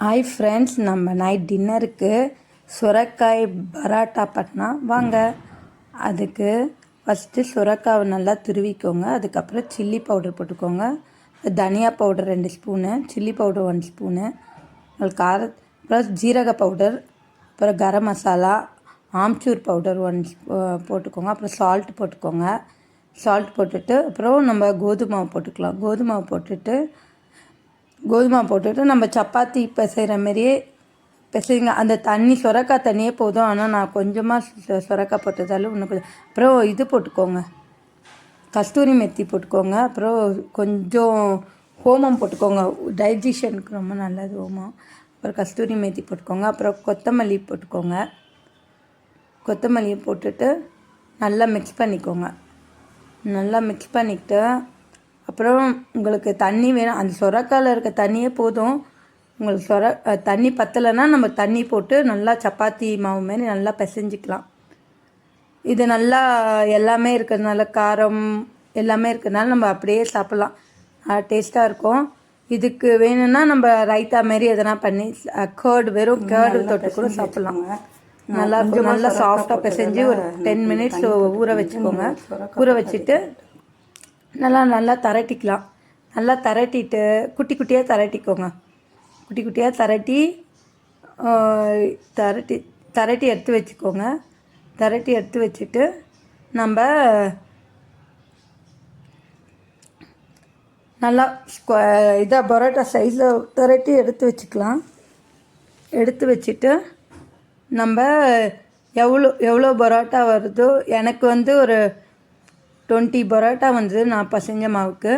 Hi friends, நம்ம night டின்னருக்கு சுரைக்காய் பராட்டா பண்ணலாம் வாங்க. அதுக்கு ஃபஸ்ட்டு சுரைக்காவை நல்லா துருவிக்கோங்க. அதுக்கப்புறம் சில்லி பவுடர் போட்டுக்கோங்க. தனியா powder 2 spoon, chilli powder 1 spoon, உங்களுக்கு அப்புறம் ஜீரக பவுடர், அப்புறம் கரம் மசாலா, ஆம்ச்சூர் பவுடர் 1 போட்டுக்கோங்க. அப்புறம் சால்ட் போட்டுக்கோங்க. சால்ட் போட்டுட்டு அப்புறம் நம்ம கோதுமை மாவு போட்டுக்கலாம். கோதுமை போட்டுட்டு நம்ம சப்பாத்தி பிசைகிற மாரியே பிசைங்க. அந்த தண்ணி சுரைக்காய் தண்ணியே போதும். ஆனால் நான் கொஞ்சமாக சுரைக்காய் போட்டதால இன்னும் கொஞ்சம். அப்புறம் இது போட்டுக்கோங்க, கஸ்தூரி மெத்தி போட்டுக்கோங்க. அப்புறம் கொஞ்சம் ஓமம் போட்டுக்கோங்க, டைஜஷனுக்கு ரொம்ப நல்லது ஓமம். அப்புறம் கஸ்தூரி மெத்தி போட்டுக்கோங்க. அப்புறம் கொத்தமல்லி போட்டுக்கோங்க. கொத்தமல்லியை போட்டுட்டு நல்லா மிக்ஸ் பண்ணிக்கோங்க. நல்லா மிக்ஸ் பண்ணிக்கிட்டு அப்புறம் உங்களுக்கு தண்ணி வேணும், அந்த சுரைக்காயில் இருக்க தண்ணியே போதும். உங்களுக்கு தண்ணி பத்தலைன்னா நம்ம தண்ணி போட்டு நல்லா சப்பாத்தி மாவு மாரி நல்லா பிசைஞ்சிக்கலாம். இது நல்லா எல்லாமே இருக்கிறதுனால, காரம் எல்லாமே இருக்கிறதுனால நம்ம அப்படியே சாப்பிட்லாம், டேஸ்ட்டாக இருக்கும். இதுக்கு வேணும்னா நம்ம ரைத்தா மாரி எதனா பண்ணி வெறும் கேர்டு தொட்டு கூட சாப்பிட்லாம். நல்லா சாஃப்டாக பிசைஞ்சு ஒரு 10 மினிட்ஸ் ஊற வச்சுக்கோங்க. ஊற வச்சுட்டு நல்லா திரட்டிக்கலாம். நல்லா திரட்டிட்டு குட்டி குட்டியாக திரட்டிக்கோங்க. குட்டி குட்டியாக திரட்டி எடுத்து வச்சுக்கோங்க. திரட்டி எடுத்து வச்சுட்டு நம்ம நல்லா இதாக பரோட்டா சைஸில் திரட்டி எடுத்து வச்சுக்கலாம். எடுத்து வச்சுட்டு நம்ம எவ்வளோ பரோட்டா வருதோ, எனக்கு ஒரு 20 பரோட்டா வந்தது நான் பசைஞ்ச மாவுக்கு.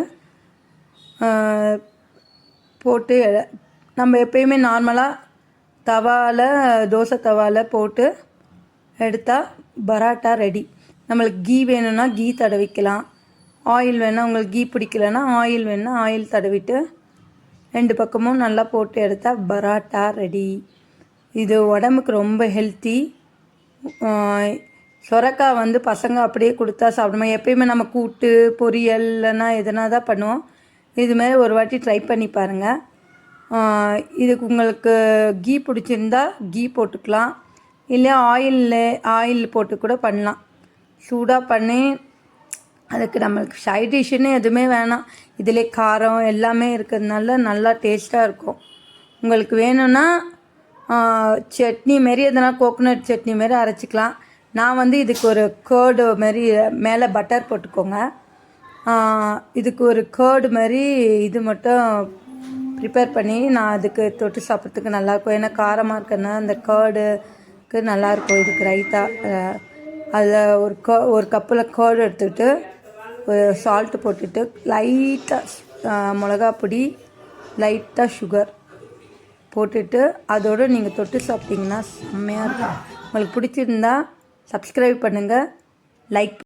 போட்டு நம்ம எப்பயுமே நார்மலாக தோசை தவாவில் போட்டு எடுத்தால் பரோட்டா ரெடி. நம்மளுக்கு கீ வேணும்னா கீ தடவிக்கலாம். ஆயில் வேணால், உங்களுக்கு கீ பிடிக்கலன்னா ஆயில் வேணுன்னா ஆயில் தடவிட்டு 2 பக்கமும் நல்லா போட்டு எடுத்தால் பரோட்டா ரெடி. இது உடம்புக்கு ரொம்ப ஹெல்த்தி. சுரைக்காய் பசங்க அப்படியே கொடுத்தா சாப்பிடுவோம். எப்பயுமே நம்ம கூட்டு பொரியல் இல்லைன்னா எதனா தான் பண்ணுவோம். இதுமாரி ஒரு வாட்டி ட்ரை பண்ணி பாருங்கள். இதுக்கு உங்களுக்கு கீ பிடிச்சிருந்தா கீ போட்டுக்கலாம், இல்லை ஆயில் போட்டு கூட பண்ணலாம். சூடாக பண்ணி அதுக்கு நம்மளுக்கு சைட் டிஷ்ஷுன்னு எதுவுமே வேணாம். இதிலே காரம் எல்லாமே இருக்கிறதுனால நல்லா டேஸ்ட்டாக இருக்கும். உங்களுக்கு வேணும்னா சட்னி மாரி எதனா கோகோனட் சட்னி மாரி அரைச்சிக்கலாம். நான் இதுக்கு ஒரு கேர்டு மாரி மேலே பட்டர் போட்டுக்கோங்க. இதுக்கு ஒரு கேர்டு மாதிரி இது மட்டும் ப்ரிப்பேர் பண்ணி நான் அதுக்கு தொட்டு சாப்பிட்றதுக்கு நல்லாயிருக்கும். ஏன்னா காரமாக இருக்கிறதுனால அந்த கேர்டுக்கு நல்லாயிருக்கும். இதுக்கு ரைத்தா அதில் ஒரு கப்பில் கேர்டு எடுத்துக்கிட்டு ஒரு சால்ட்டு போட்டுட்டு லைட்டாக மிளகாப்பொடி, லைட்டாக சுகர் போட்டுட்டு அதோடு நீங்கள் தொட்டு சாப்பிட்டிங்கன்னா செம்மையாக இருக்கும். உங்களுக்கு பிடிச்சிருந்தா சப்ஸ்கிரைப் பண்ணுங்கள், லைக்